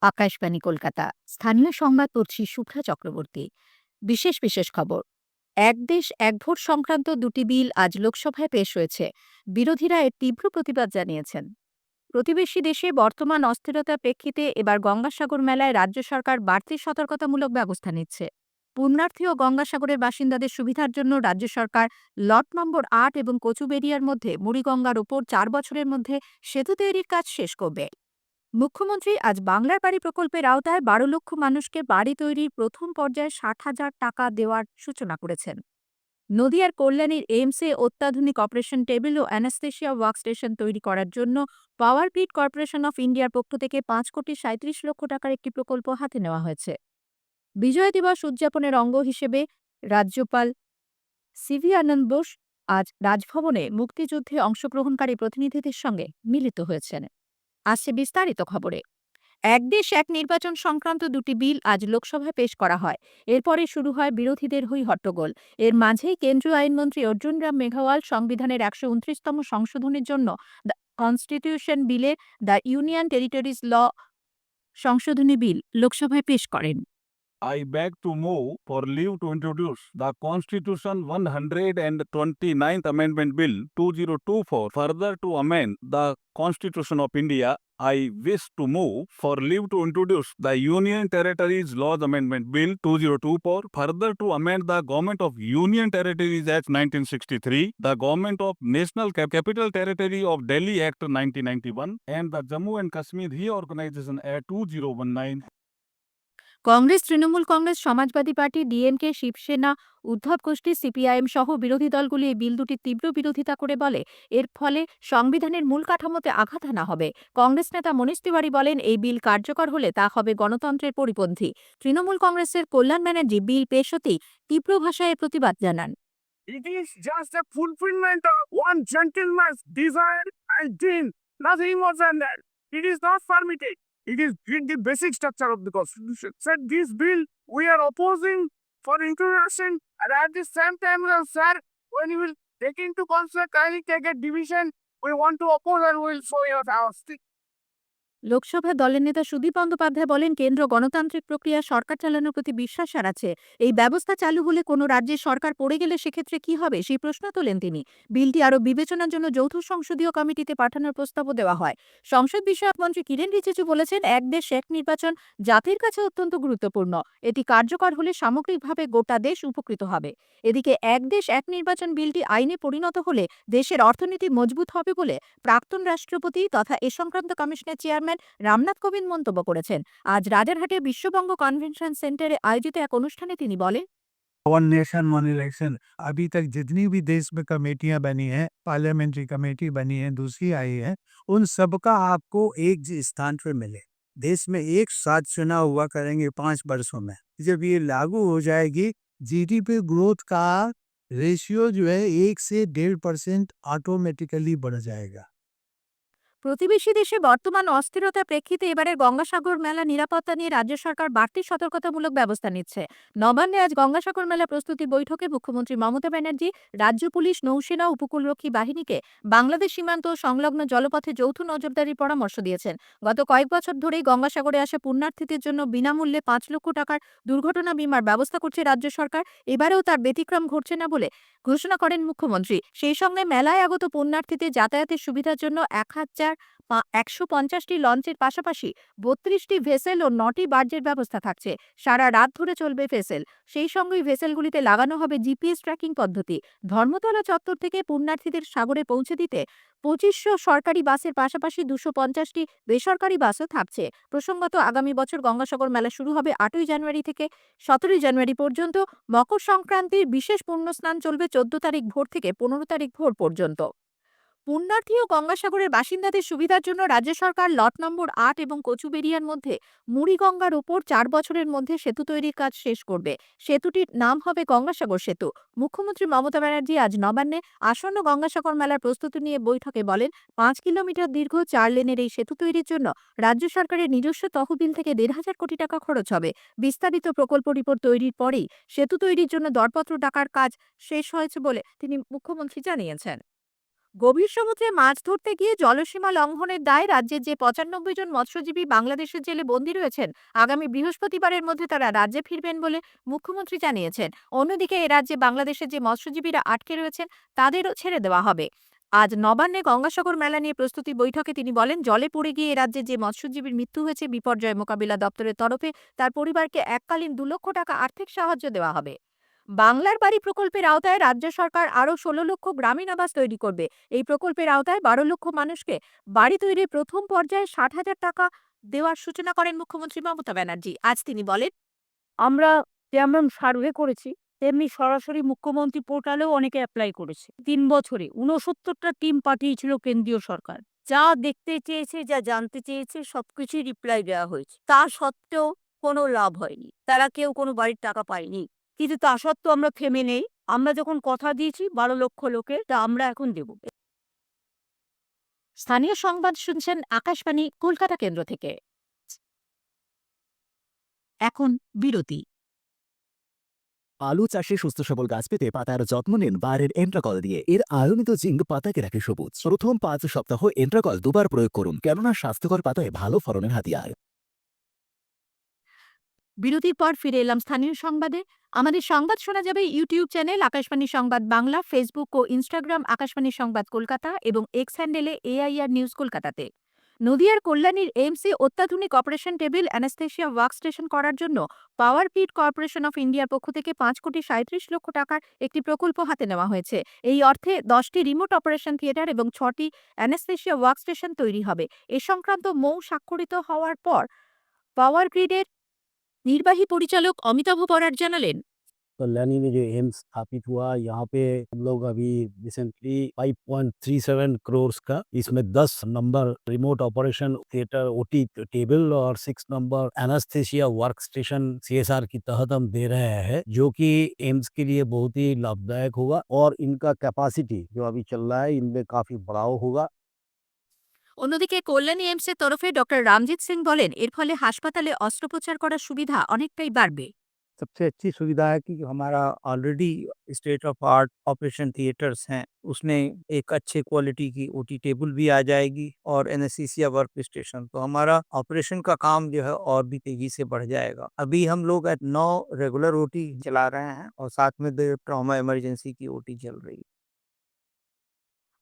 আকাশবাণী কলকাতা। স্থানীয় সংবাদ পড়ছি শুভ্রা চক্রবর্তী। বিশেষ খবর। এক দেশ এক ভোট সংক্রান্ত দুটি বিল আজ লোকসভায় পেশ হয়েছে। বিরোধীরা এর তীব্র প্রতিবাদ জানিয়েছেন। প্রতিবেশী দেশে বর্তমান অস্থিরতার প্রেক্ষিতে এবার গঙ্গাসাগর মেলায় রাজ্য সরকার বাড়তি সতর্কতামূলক ব্যবস্থা নিচ্ছে। পুণ্যার্থী ও গঙ্গাসাগরের বাসিন্দাদের সুবিধার জন্য রাজ্য সরকার লট নম্বর ৮ এবং কচুবেড়িয়ার মধ্যে মুড়িগঙ্গার ওপর ৪ বছরের মধ্যে সেতু তৈরির কাজ শেষ করবে। মুখ্যমন্ত্রী আজ বাংলার বাড়ি প্রকল্পের আওতায় ১২ লক্ষ মানুষকে বাড়ি তৈরির প্রথম পর্যায়ে ৬০,০০০ টাকা দেওয়ার সূচনা করেছেন। নদিয়ার কল্যাণীর এইমসে অত্যাধুনিক অপারেশন টেবিল ও অ্যানাস্থেশিয়া ওয়ার্কস্টেশন তৈরি করার জন্য পাওয়ার গ্রিড কর্পোরেশন অফ ইন্ডিয়ার পক্ষ থেকে ৫,৩৭,০০,০০০ টাকার একটি প্রকল্প হাতে নেওয়া হয়েছে। বিজয় দিবস উদযাপনের অঙ্গ হিসেবে রাজ্যপাল সিভি আনন্দ বোস আজ রাজভবনে মুক্তিযুদ্ধে অংশগ্রহণকারী প্রতিনিধিদের সঙ্গে মিলিত হয়েছেন। আসছে বিস্তারিত খবরে। এক দেশ এক নির্বাচন সংক্রান্ত দুটি বিল আজ লোকসভায় পেশ করা হয়। এরপরে শুরু হয় বিরোধীদের হই হট্টগোল। এর মাঝেই কেন্দ্রীয় আইনমন্ত্রী অর্জুন রাম মেঘওয়াল সংবিধানের ১২৯তম সংশোধনের জন্য দ্য কনস্টিটিউশন বিলে দ্য ইউনিয়ন টেরিটরিজ ল সংশোধনী বিল লোকসভায় পেশ করেন। I beg to move for leave to introduce the Constitution 129th Amendment Bill 2024. Further to amend the Constitution of India, I wish to move for leave to introduce the Union Territories Laws Amendment Bill 2024. Further to amend the Government of Union Territories Act 1963, the Government of National Capital Territory of Delhi Act 1991, and the Jammu and Kashmir Reorganization Act 2019. Congress, Trinamool Congress, Samajwadi Party, DMK, Shiv Sena, Uddhav গোষ্ঠী, সিপিআইএম সহ বিরোধী দলগুলি এই বিল দুটির তীব্র বিরোধিতা করে বলে এর ফলে সংবিধানের মূল কাঠামোতে আঘাত হানা হবে। কংগ্রেস নেতা মনীশ তিওয়ারি বলেন, এই বিল কার্যকর হলে তা হবে গণতন্ত্রের পরিপন্থী। তৃণমূল কংগ্রেসের কল্যাণ ব্যানার্জি বিল পেশ হতেই তীব্র ভাষায় প্রতিবাদ জানান। It is just a fulfillment of one gentleman's desire and dream, nothing more than that. It is not permitted. It is in the basic structure of the Constitution. So this bill we are opposing for introduction, and at the same time, sir, when you will take into consideration, kindly take a division, we want to oppose and we will show you our stick. Lok Sabha দলের নেতা সুদীপ বন্দ্যোপাধ্যায় বলেন, কেন্দ্র গণতান্ত্রিক প্রক্রিয়া সরকার চালানোর প্রতি বিশ্বাস হারাচ্ছে। এই ব্যবস্থা চালু হলে কোনো রাজ্যের সরকার পড়ে গেলে সেক্ষেত্রে কি হবে সেই প্রশ্ন তোলেন তিনি। বিলটি আরও বিবেচনার জন্য যৌথ সংসদীয় কমিটিতে পাঠানোর প্রস্তাবও দেওয়া হয়। সংসদ বিষয়ক মন্ত্রী কিরেন রিজিজু বলেছেন, এক দেশ এক নির্বাচন জাতির কাছে অত্যন্ত গুরুত্বপূর্ণ। এটি কার্যকর হলে সামগ্রিকভাবে গোটা দেশ উপকৃত হবে। এদিকে এক দেশ এক নির্বাচন বিলটি আইনে পরিণত হলে দেশের অর্থনীতি মজবুত হবে বলে প্রাক্তন রাষ্ট্রপতি তথা এ সংক্রান্ত কমিশনের চেয়ারম্যান রামনাথ কোবিন্দ মন্তব্য করেছেন। আজ রাজারহাটে বিশ্ববঙ্গ কনভেনশন সেন্টারে আয়োজিত এক অনুষ্ঠানে তিনি বলেন, वन नेशन वन इलेक्शन अभी तक जितनी भी देश में कमेटियां बनी हैं, पार्लियामेंट्री कमेटी बनी है, दूसरी आई है, उन सबका आपको एक स्थान पे मिले। देश में एक साथ चुनाव हुआ करेंगे 5 वर्षों में। जब ये लागू हो जाएगी, जीडीपी ग्रोथ का रेशियो जो है 1 से 1.5% ऑटोमेटिकली बढ़ जाएगा। প্রতিবেশী দেশে বর্তমান অস্থিরতার প্রেক্ষিতে এবারের গঙ্গাসাগর মেলা নিরাপত্তা নিয়ে রাজ্য সরকার বাড়তি সতর্কতামূলক ব্যবস্থা নিচ্ছে। নবান্নে আজ গঙ্গাসাগর মেলা প্রস্তুতি বৈঠকে মুখ্যমন্ত্রী মমতা ব্যানার্জি রাজ্য পুলিশ, নৌসেনা, উপকূলরক্ষী বাহিনীকে বাংলাদেশ সীমান্ত ও সংলগ্ন জলপথে যৌথ নজরদারির পরামর্শ দিয়েছেন। গত কয়েক বছর ধরেই গঙ্গাসাগরে আসা পুণ্যার্থীদের জন্য বিনামূল্যে ৫ লক্ষ টাকার দুর্ঘটনা বীমার ব্যবস্থা করছে রাজ্য সরকার। এবারেও তার ব্যতিক্রম ঘটছে না বলে ঘোষণা করেন মুখ্যমন্ত্রী। সেই সঙ্গে মেলায় আগত পুণ্যার্থীদের যাতায়াতের সুবিধার জন্য ১,১৫০টি লঞ্চের পাশাপাশি ৩২টি ভেসেল ও ৯টি বার্জের ব্যবস্থা থাকছে। সারা রাত ধরে চলবে ভেসেল। সেই সঙ্গেই ভেসেলগুলিতে লাগানো হবে জিপিএস ট্র্যাকিং পদ্ধতি। ধর্মতলা চত্বর থেকে পুণ্যার্থীদের সাগরে পৌঁছে দিতে ২৫০০ সরকারি বাসের পাশাপাশি ২৫০টি বেসরকারি বাসও থাকছে। প্রসঙ্গত, আগামী বছর গঙ্গাসাগর মেলা শুরু হবে ৮ই জানুয়ারি থেকে ১৭ই জানুয়ারি পর্যন্ত। মকর সংক্রান্তির বিশেষ পুণ্যস্নান চলবে ১৪ তারিখ ভোর থেকে ১৫ তারিখ ভোর পর্যন্ত। পুণ্যার্থী ও গঙ্গাসাগরের বাসিন্দাদের সুবিধার জন্য রাজ্য সরকার লট নম্বর ৮ এবং কচুবেড়িয়ার মধ্যে মুড়িগঙ্গার ওপর ৪ বছরের মধ্যে সেতু তৈরির কাজ শেষ করবে। সেতুটির নাম হবে গঙ্গাসাগর সেতু। মুখ্যমন্ত্রী মমতা ব্যানার্জি আজ নবান্নে আসন্ন গঙ্গাসাগর মেলার প্রস্তুতি নিয়ে বৈঠকে বলেন, ৫ কিলোমিটার দীর্ঘ ৪ লেনের এই সেতু তৈরির জন্য রাজ্য সরকারের নিজস্ব তহবিল থেকে ১,৫০০ কোটি টাকা খরচ হবে। বিস্তারিত প্রকল্প রিপোর্ট তৈরির পরেই সেতু তৈরির জন্য দরপত্র ডাকার কাজ শেষ হয়েছে বলে তিনি মুখ্যমন্ত্রী জানিয়েছেন। গভীর সমুদ্রে মাছ ধরতে গিয়ে জলসীমা লঙ্ঘনের দায়ে রাজ্যের যে ৯৫ জন মৎস্যজীবী বাংলাদেশের জেলে বন্দী রয়েছেন, আগামী বৃহস্পতিবারের মধ্যে তারা রাজ্যে ফিরবেন বলে মুখ্যমন্ত্রী জানিয়েছেন। অন্যদিকে এ রাজ্যে বাংলাদেশের যে মৎস্যজীবীরা আটকে রয়েছেন তাদেরও ছেড়ে দেওয়া হবে। আজ নবান্নে গঙ্গাসাগর মেলা নিয়ে প্রস্তুতি বৈঠকে তিনি বলেন, জলে পড়ে গিয়ে এ রাজ্যে যে মৎস্যজীবীর মৃত্যু হয়েছে, বিপর্যয় মোকাবিলা দপ্তরের তরফে তার পরিবারকে এককালীন ২ লক্ষ টাকা আর্থিক সাহায্য দেওয়া হবে। বাংলার বাড়ি প্রকল্পের আওতায় রাজ্য সরকার আরও ১৬ লক্ষ গ্রামীণ আবাস তৈরি করবে। এই প্রকল্পের আওতায় ১২ লক্ষ মানুষকে বাড়ি তৈরির প্রথম পর্যায়ে ৬০,০০০ টাকা দেওয়ার সূচনা করেন মুখ্যমন্ত্রী মমতা ব্যানার্জি। আজ তিনি বলেন, আমরা যেমন সার্ভে করেছি তেমনি সরাসরি মুখ্যমন্ত্রী পোর্টালেও অনেকে অ্যাপ্লাই করেছে। ৩ বছরে ৬৯টা টিম পাঠিয়েছিল কেন্দ্রীয় সরকার। যা দেখতে চেয়েছে, যা জানতে চেয়েছে সবকিছুই রিপ্লাই দেওয়া হয়েছে। তা সত্ত্বেও কোনো লাভ হয়নি, তারা কেউ কোনো বাড়ির টাকা পায়নি। কিন্তু তা সত্ত্বেও আমরা থেমে নেই। আমরা যখন কথা দিয়েছি ১২ লক্ষ লোকের, তা আমরা এখন দেব। স্থানীয় সংবাদ শুনছেন আকাশবাণী কলকাতা কেন্দ্র থেকে। এখন বিরতি। আলু চাষে সুস্থ সবল গাছ পেতে পাতার যত্ন নিন বায়ারের এন্ট্রাকল দিয়ে। এর আয়নিত জিঙ্ক পাতাকে রাখে সবুজ। প্রথম ৫ সপ্তাহ এন্ট্রাকল ২ বার প্রয়োগ করুন, কেননা স্বাস্থ্যকর পাতায় ভালো ফলনের হাতিয়ার। বিরতির পর ফিরে এলাম স্থানীয় সংবাদে। আমাদের সংবাদ শোনা যাবে ইউটিউব চ্যানেল আকাশবাণী সংবাদ বাংলা, ফেসবুক ও ইনস্টাগ্রাম আকাশবাণী সংবাদ কলকাতা এবং এক্স হ্যান্ডেলে AIR নিউজ কলকাতাতে। নদিয়ার কল্যাণীর এইমসে অত্যাধুনিক অপারেশন টেবিল অ্যানাস্থেশিয়া ওয়ার্কস্টেশন করার জন্য পাওয়ার গ্রিড কর্পোরেশন অফ ইন্ডিয়ার পক্ষ থেকে ৫,৩৭,০০,০০০ টাকার একটি প্রকল্প হাতে নেওয়া হয়েছে। এই অর্থে ১০টি রিমোট অপারেশন থিয়েটার এবং ৬টি অ্যানাস্থেশিয়া ওয়ার্কস্টেশন তৈরি হবে। এ সংক্রান্ত মৌ স্বাক্ষরিত হওয়ার পর পাওয়ার গ্রিডের নির্বাহী পরিচালক অমিতাভ বরার জানালেন, कल्याणी में जो एम्स स्थापित हुआ, यहाँ पे हम लोग अभी रिसेंटली 5.37 करोड़ का, इसमें 10 number remote operation theatre OT table और 6 नंबर एनास्थेसिया वर्क स्टेशन CSR की तहत हम दे रहे हैं, जो कि एम्स के लिए बहुत ही लाभदायक होगा और इनका कैपेसिटी जो अभी चल रहा है इनमें काफी बढ़ाव होगा। অন্যদিকে কল্যাণী এইমসের তরফে ডক্টর রামজিৎ সিং বলেন, এর ফলে হাসপাতালে অস্ত্রোপচার করার সুবিধা অনেকটাই বাড়বে। सबसे अच्छी सुविधा है कि हमारा already state of art operation theatres हैं, उसमें एक अच्छे क्वालिटी की ओटी टेबल भी आ जाएगी और एनेस्थीसिया वर्क स्टेशन, तो हमारा ऑपरेशन का काम जो है और भी तेजी से बढ़ जाएगा। अभी हम लोग 9 रेगुलर ओटी चला रहे हैं और साथ में 2 ट्रॉमा इमरजेंसी की ओटी चल रही है।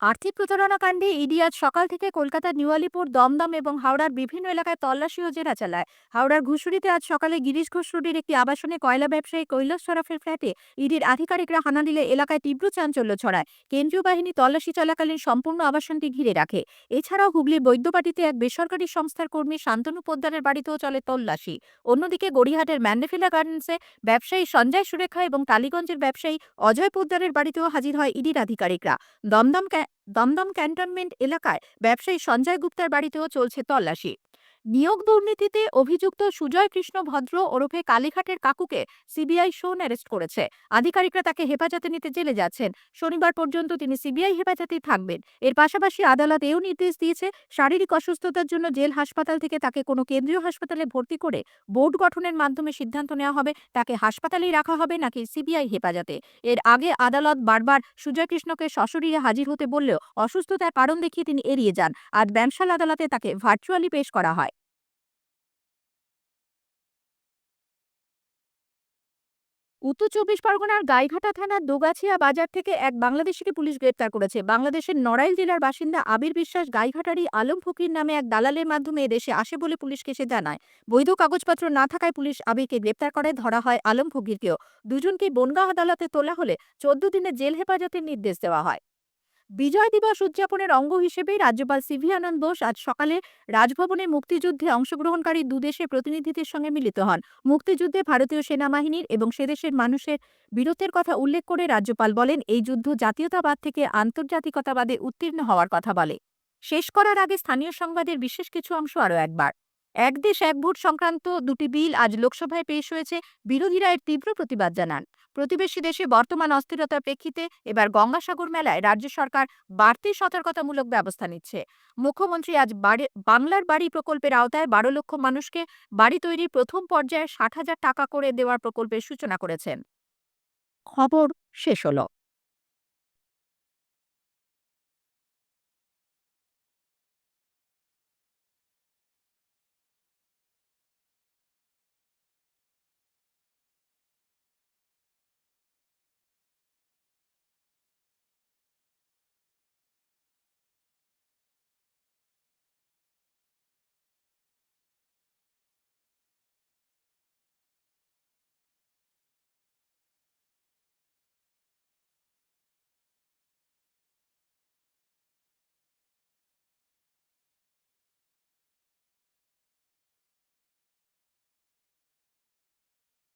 আর্থিক প্রতারণা কাণ্ডে ইডি আজ সকাল থেকে কলকাতার নিউ আলিপুর, দমদম এবং হাওড়ার বিভিন্ন এলাকায় তল্লাশি ও জেরা চালায়। হাওড়ার ঘুষুরিতে আজ সকালে গিরিশ ঘোষ রোডের একটি আবাসনে কয়লা ব্যবসায়ী কৈলাস সরফের ফ্ল্যাটে ইডির আধিকারিকরা হানা দিলে এলাকায় তীব্র চাঞ্চল্য ছড়ায়। কেন্দ্রীয় বাহিনী তল্লাশি চলাকালীন সম্পূর্ণ আবাসনটি ঘিরে রাখে। এছাড়াও হুগলির বৈদ্যবাটিতে এক বেসরকারি সংস্থার কর্মী শান্তনু পোদ্দারের বাড়িতেও চলে তল্লাশি। অন্যদিকে গড়িয়াহাটের ম্যান্ডেফিলা গার্ডেন্সে ব্যবসায়ী সঞ্জয় সুরেখা এবং টালিগঞ্জের ব্যবসায়ী অজয় পোদ্দারের বাড়িতেও হাজির হয় ইডির আধিকারিকরা। দমদম ক্যান্টনমেন্ট এলাকায় ব্যবসায়ী সঞ্জয় গুপ্তার বাড়িতেও চলছে তল্লাশি। নিয়োগ দুর্নীতিতে অভিযুক্ত সুজয় কৃষ্ণ ভদ্র ওরফে কালীঘাটের কাকুকে সিবিআই শোন অ্যারেস্ট করেছে। আধিকারিকরা তাকে হেফাজতে নিতে জেলে যাচ্ছেন। শনিবার পর্যন্ত তিনি সিবিআই হেফাজতেই থাকবেন। এর পাশাপাশি আদালত এও নির্দেশ দিয়েছে, শারীরিক অসুস্থতার জন্য জেল হাসপাতাল থেকে তাকে কোনো কেন্দ্রীয় হাসপাতালে ভর্তি করে বোর্ড গঠনের মাধ্যমে সিদ্ধান্ত নেওয়া হবে তাকে হাসপাতালেই রাখা হবে নাকি সিবিআই হেফাজতে। এর আগে আদালত বারবার সুজয় কৃষ্ণকে সশরীরে হাজির হতে বললেও অসুস্থতার কারণ দেখিয়ে তিনি এড়িয়ে যান। আজ ব্যামশাল আদালতে তাকে ভার্চুয়ালি পেশ করা হয়। উত্তর ২৪ পরগনার গাইঘাটা থানার দোগাছিয়া বাজার থেকে এক বাংলাদেশিকে পুলিশ গ্রেপ্তার করেছে। বাংলাদেশের নড়াইল জেলার বাসিন্দা আবির বিশ্বাস গাইঘাটারই আলম ফকির নামে এক দালালের মাধ্যমে দেশে আসে বলে পুলিশকে সে জানায়। বৈধ কাগজপত্র না থাকায় পুলিশ আবিরকে গ্রেপ্তার করে, ধরা হয় আলম ফকিরকেও। দুজনকে বনগাঁ আদালতে তোলা হলে ১৪ দিনের জেল হেফাজতের নির্দেশ দেওয়া হয়। বিজয় দিবস উদযাপনের অঙ্গ হিসেবে রাজ্যপাল সিভি আনন্দ বোস আজ সকালে রাজভবনে মুক্তিযুদ্ধে অংশগ্রহণকারী দুদেশের প্রতিনিধিদের সঙ্গে মিলিত হন। মুক্তিযুদ্ধে ভারতীয় সেনাবাহিনীর এবং সেদেশের মানুষের বীরত্বের কথা উল্লেখ করে রাজ্যপাল বলেন, এই যুদ্ধ জাতীয়তাবাদ থেকে আন্তর্জাতিকতাবাদে উত্তীর্ণ হওয়ার কথা বলে। শেষ করার আগে স্থানীয় সংবাদের বিশেষ কিছু অংশ আরও একবার। এক দেশ এক ভোট সংক্রান্ত 2টি বিল আজ লোকসভায় পেশ হয়েছে। বিরোধীরা এর তীব্র প্রতিবাদ জানান। প্রতিবেশী দেশে বর্তমান অস্থিরতার প্রেক্ষিতে এবার গঙ্গাসাগর মেলায় রাজ্য সরকার বাড়তি সতর্কতামূলক ব্যবস্থা নিচ্ছে। মুখ্যমন্ত্রী আজ বাংলার বাড়ি প্রকল্পের আওতায় ১২ লক্ষ মানুষকে বাড়ি তৈরির প্রথম পর্যায়ে ৬০,০০০ টাকা করে দেওয়ার প্রকল্পের সূচনা করেছেন। খবর শেষ হলো।